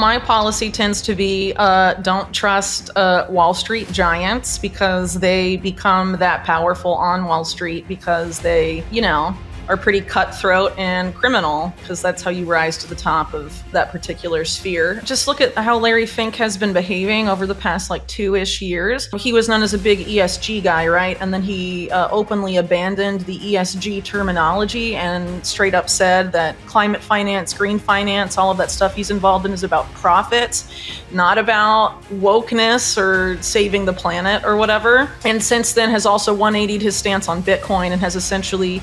My policy tends to be don't trust Wall Street giants because they become that powerful on Wall Street because they, are pretty cutthroat and criminal, because that's how you rise to the top of that particular sphere. Just look at how Larry Fink has been behaving over the past 2-ish years. He was known as a big ESG guy, right? And then he openly abandoned the ESG terminology and straight up said that climate finance, green finance, all of that stuff he's involved in is about profits, not about wokeness or saving the planet or whatever. And since then has also 180'd his stance on Bitcoin and has essentially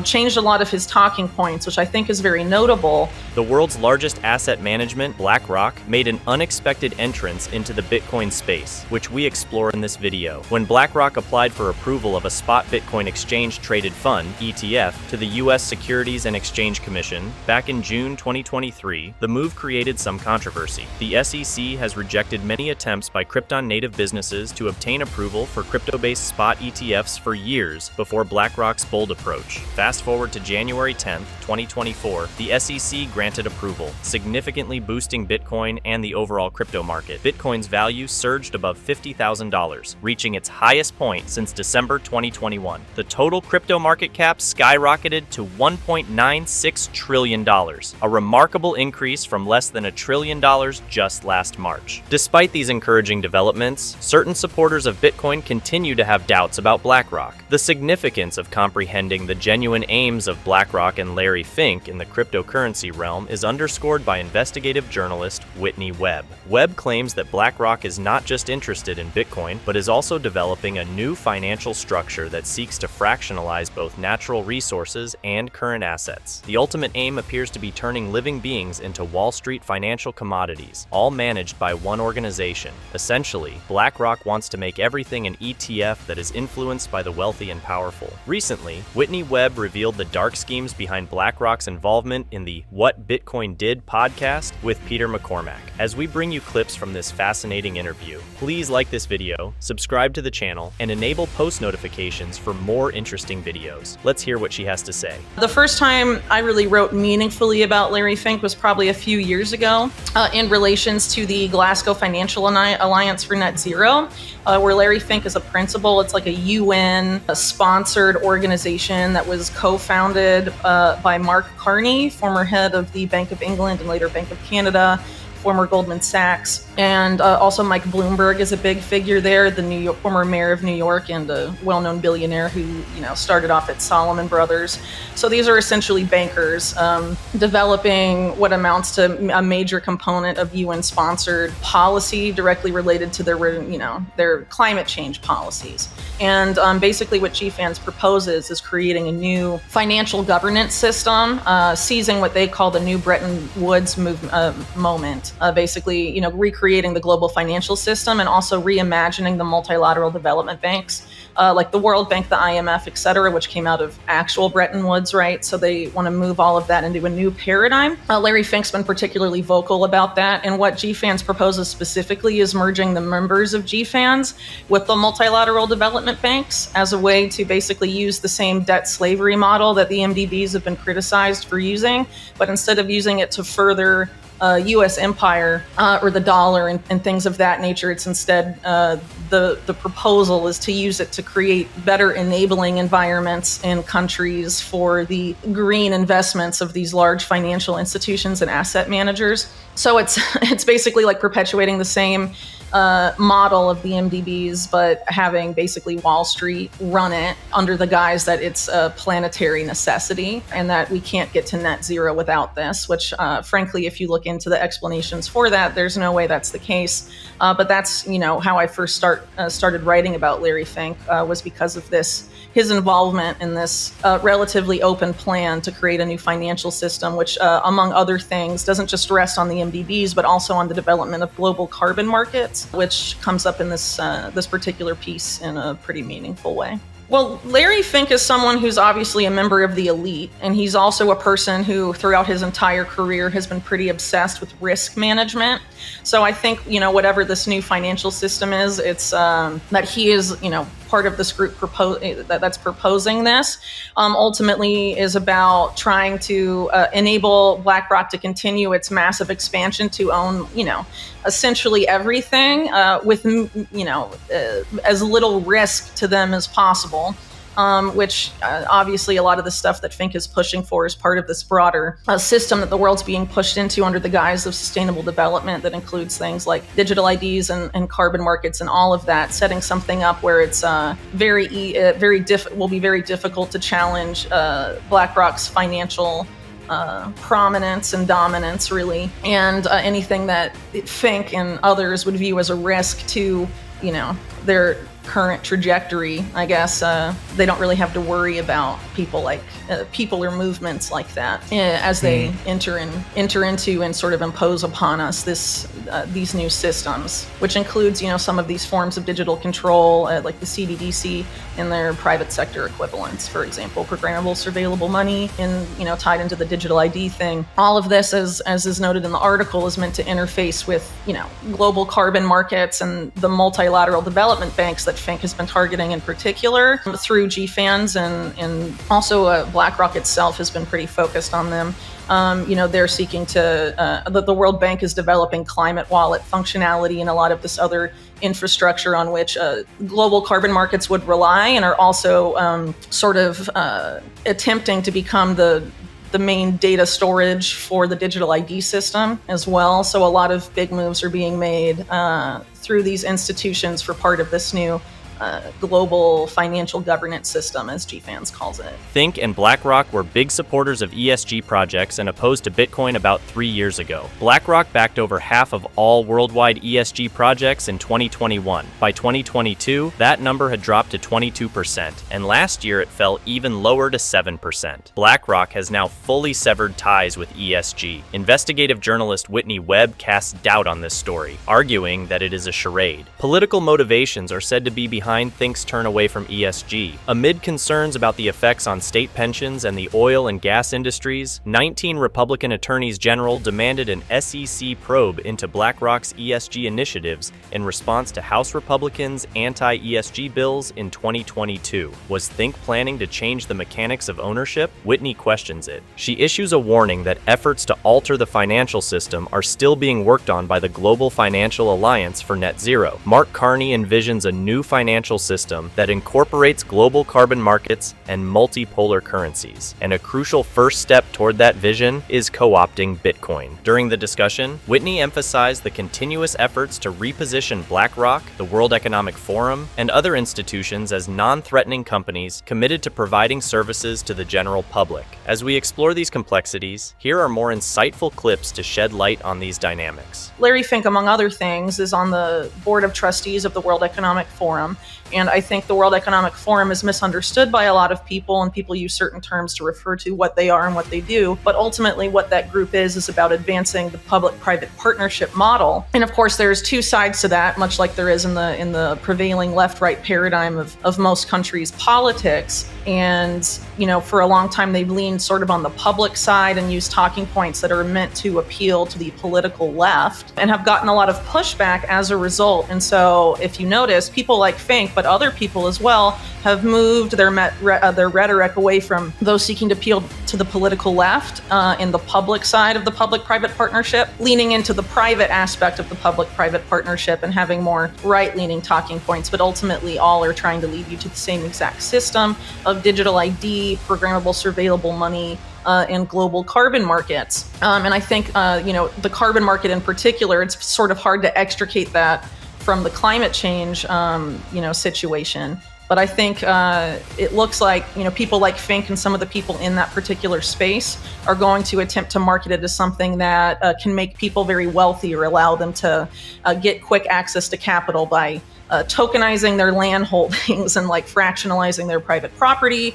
changed a lot of his talking points, which I think is very notable. The world's largest asset management, BlackRock, made an unexpected entrance into the Bitcoin space, which we explore in this video. When BlackRock applied for approval of a spot Bitcoin exchange-traded fund, ETF, to the U.S. Securities and Exchange Commission back in June 2023, the move created some controversy. The SEC has rejected many attempts by Krypton-native businesses to obtain approval for crypto-based spot ETFs for years before BlackRock's bold approach. Fast forward to January 10th, 2024, the SEC granted approval, significantly boosting Bitcoin and the overall crypto market. Bitcoin's value surged above $50,000, reaching its highest point since December 2021. The total crypto market cap skyrocketed to $1.96 trillion, a remarkable increase from less than $1 trillion just last March. Despite these encouraging developments, certain supporters of Bitcoin continue to have doubts about BlackRock. The significance of comprehending the genuine aims of BlackRock and Larry Fink in the cryptocurrency realm is underscored by investigative journalist Whitney Webb. Webb claims that BlackRock is not just interested in Bitcoin, but is also developing a new financial structure that seeks to fractionalize both natural resources and current assets. The ultimate aim appears to be turning living beings into Wall Street financial commodities, all managed by one organization. Essentially, BlackRock wants to make everything an ETF that is influenced by the wealthy and powerful. Recently, Whitney Webb revealed the dark schemes behind BlackRock's involvement in the What Bitcoin Did podcast with Peter McCormack. As we bring you clips from this fascinating interview, please like this video, subscribe to the channel, and enable post notifications for more interesting videos. Let's hear what she has to say. The first time I really wrote meaningfully about Larry Fink was probably a few years ago in relations to the Glasgow Financial Alliance for Net Zero, where Larry Fink is a principal. It's like a UN-sponsored organization that was co-founded by Mark Carney, former head of the Bank of England and later Bank of Canada, former Goldman Sachs, and also Mike Bloomberg is a big figure there, the former mayor of New York and a well-known billionaire who started off at Salomon Brothers. So these are essentially bankers developing what amounts to a major component of UN-sponsored policy directly related to their climate change policies. And basically what GFANZ proposes is creating a new financial governance system, seizing what they call the new Bretton Woods moment. Basically, recreating the global financial system and also reimagining the multilateral development banks, like the World Bank, the IMF, et cetera, which came out of actual Bretton Woods, right? So they want to move all of that into a new paradigm. Larry Fink's been particularly vocal about that. And what GFANZ proposes specifically is merging the members of GFANZ with the multilateral development banks as a way to basically use the same debt slavery model that the MDBs have been criticized for using, but instead of using it to further U.S. empire or the dollar and things of that nature, it's instead the proposal is to use it to create better enabling environments in countries for the green investments of these large financial institutions and asset managers. So it's basically like perpetuating the same model of the MDBs, but having basically Wall Street run it under the guise that it's a planetary necessity and that we can't get to net zero without this, which frankly, if you look into the explanations for that, there's no way that's the case. But that's, how I first started writing about Larry Fink was because of his involvement in this relatively open plan to create a new financial system, which among other things doesn't just rest on the MDBs, but also on the development of global carbon markets, which comes up in this particular piece in a pretty meaningful way. Well, Larry Fink is someone who's obviously a member of the elite, and he's also a person who, throughout his entire career, has been pretty obsessed with risk management. So I think, whatever this new financial system is, it's that he is, part of this group that's proposing this, ultimately is about trying to enable BlackRock to continue its massive expansion to own, essentially everything with, as little risk to them as possible. Which obviously a lot of the stuff that Fink is pushing for is part of this broader system that the world's being pushed into under the guise of sustainable development that includes things like digital IDs and carbon markets and all of that, setting something up where it's will be very difficult to challenge BlackRock's financial prominence and dominance, really, and anything that Fink and others would view as a risk to, their current trajectory. I guess they don't really have to worry about people or movements like that as they enter into and sort of impose upon us these new systems, which includes some of these forms of digital control like the CBDC and their private sector equivalents, for example, programmable surveillable money, and tied into the digital ID thing. All of this, as is noted in the article, is meant to interface with global carbon markets and the multilateral development banks that Fink has been targeting in particular through GFANZ, and also BlackRock itself has been pretty focused on them. They're seeking to, the World Bank is developing climate wallet functionality and a lot of this other infrastructure on which global carbon markets would rely, and are also sort of attempting to become the main data storage for the digital ID system as well. So a lot of big moves are being made through these institutions for part of this new global financial governance system, as GFANZ calls it. Fink and BlackRock were big supporters of ESG projects and opposed to Bitcoin about 3 years ago. BlackRock backed over half of all worldwide ESG projects in 2021. By 2022, that number had dropped to 22%, and last year it fell even lower to 7%. BlackRock has now fully severed ties with ESG. Investigative journalist Whitney Webb casts doubt on this story, arguing that it is a charade. Political motivations are said to be behind Fink's turn away from ESG. Amid concerns about the effects on state pensions and the oil and gas industries, 19 Republican attorneys general demanded an SEC probe into BlackRock's ESG initiatives in response to House Republicans' anti-ESG bills in 2022. Was Fink planning to change the mechanics of ownership? Whitney questions it. She issues a warning that efforts to alter the financial system are still being worked on by the Global Financial Alliance for Net Zero. Mark Carney envisions a new financial system that incorporates global carbon markets and multipolar currencies. And a crucial first step toward that vision is co-opting Bitcoin. During the discussion, Whitney emphasized the continuous efforts to reposition BlackRock, the World Economic Forum, and other institutions as non-threatening companies committed to providing services to the general public. As we explore these complexities, here are more insightful clips to shed light on these dynamics. Larry Fink, among other things, is on the board of trustees of the World Economic Forum. And I think the World Economic Forum is misunderstood by a lot of people, and people use certain terms to refer to what they are and what they do. But ultimately, what that group is about advancing the public-private partnership model. And of course, there's two sides to that, much like there is in the prevailing left-right paradigm of most countries' politics. And, for a long time, they've leaned sort of on the public side and used talking points that are meant to appeal to the political left, and have gotten a lot of pushback as a result. And so if you notice, people like Fink, but other people as well, have moved their rhetoric away from those seeking to appeal to the political left in the public side of the public-private partnership, leaning into the private aspect of the public-private partnership and having more right-leaning talking points. But ultimately, all are trying to lead you to the same exact system of digital ID, programmable surveillable money, and global carbon markets. And I think, the carbon market in particular, it's sort of hard to extricate that from the climate change, situation. But I think it looks like, people like Fink and some of the people in that particular space are going to attempt to market it as something that can make people very wealthy or allow them to get quick access to capital by tokenizing their land holdings and fractionalizing their private property,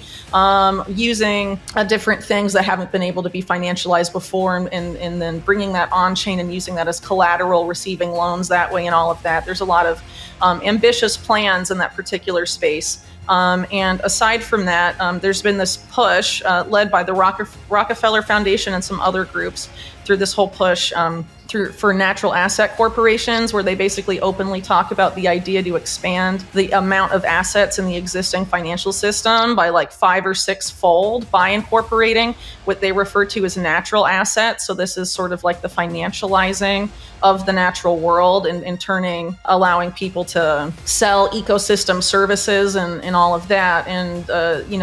using different things that haven't been able to be financialized before, and then bringing that on chain and using that as collateral, receiving loans that way and all of that. There's a lot of ambitious plans in that particular space And aside from that, there's been this push led by the Rockefeller Foundation and some other groups through this whole push for natural asset corporations, where they basically openly talk about the idea to expand the amount of assets in the existing financial system by like 5 or 6 fold by incorporating what they refer to as natural assets. So this is sort of like the financializing of the natural world and allowing people to sell ecosystem services and all of that. And,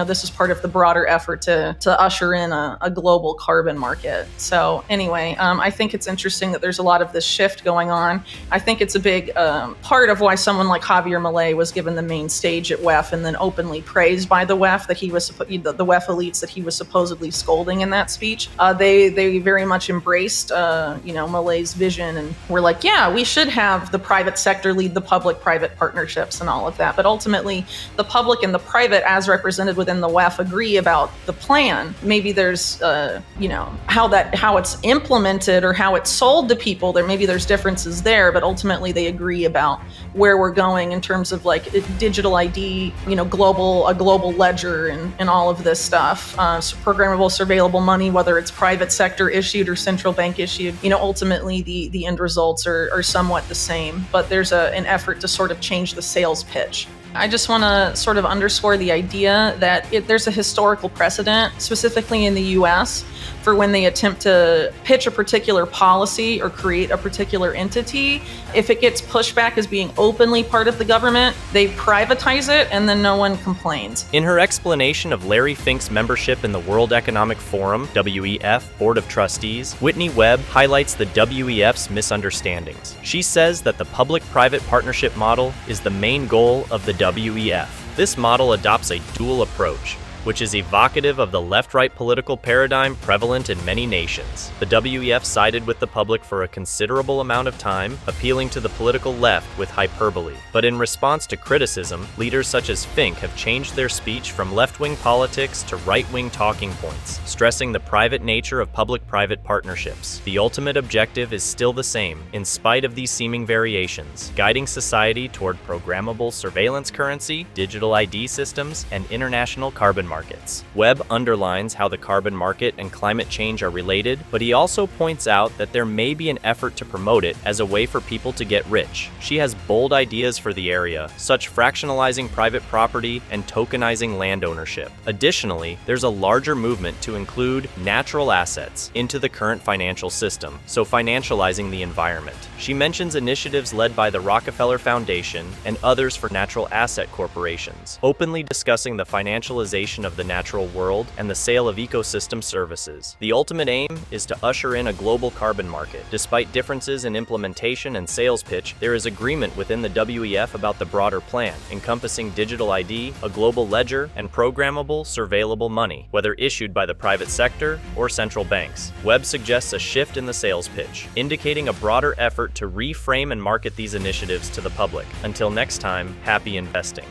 this is part of the broader effort to usher in a global carbon market. So anyway, I think it's interesting that there's a lot of this shift going on. I think it's a big part of why someone like Javier Milei was given the main stage at WEF and then openly praised by the WEF that he was the WEF elites that he was supposedly scolding in that speech. They very much embraced Milei's vision and were like, yeah, we should have the private sector lead the public-private partnerships and all of that. But ultimately, the public and the private, as represented within the WEF, agree about the plan. Maybe there's how it's implemented or how it's sold to people. There's differences there, but ultimately they agree about where we're going in terms of like digital ID, a global ledger and all of this stuff. So programmable, surveillable money, whether it's private sector issued or central bank issued, ultimately the end results are somewhat the same, but there's an effort to sort of change the sales pitch. I just want to sort of underscore the idea that there's a historical precedent, specifically in the US, for when they attempt to pitch a particular policy or create a particular entity. If it gets pushed back as being openly part of the government, they privatize it and then no one complains. In her explanation of Larry Fink's membership in the World Economic Forum, WEF, Board of Trustees, Whitney Webb highlights the WEF's misunderstandings. She says that the public-private partnership model is the main goal of the WEF. This model adopts a dual approach, which is evocative of the left-right political paradigm prevalent in many nations. The WEF sided with the public for a considerable amount of time, appealing to the political left with hyperbole. But in response to criticism, leaders such as Fink have changed their speech from left-wing politics to right-wing talking points, stressing the private nature of public-private partnerships. The ultimate objective is still the same, in spite of these seeming variations, guiding society toward programmable surveillance currency, digital ID systems, and international carbon markets. Webb underlines how the carbon market and climate change are related, but he also points out that there may be an effort to promote it as a way for people to get rich. She has bold ideas for the area, such fractionalizing private property and tokenizing land ownership. Additionally, there's a larger movement to include natural assets into the current financial system, so financializing the environment. She mentions initiatives led by the Rockefeller Foundation and others for natural asset corporations, openly discussing the financialization of the natural world and the sale of ecosystem services. The ultimate aim is to usher in a global carbon market. Despite differences in implementation and sales pitch, there is agreement within the WEF about the broader plan, encompassing digital ID, a global ledger, and programmable, surveillable money, whether issued by the private sector or central banks. Webb suggests a shift in the sales pitch, indicating a broader effort to reframe and market these initiatives to the public. Until next time, happy investing.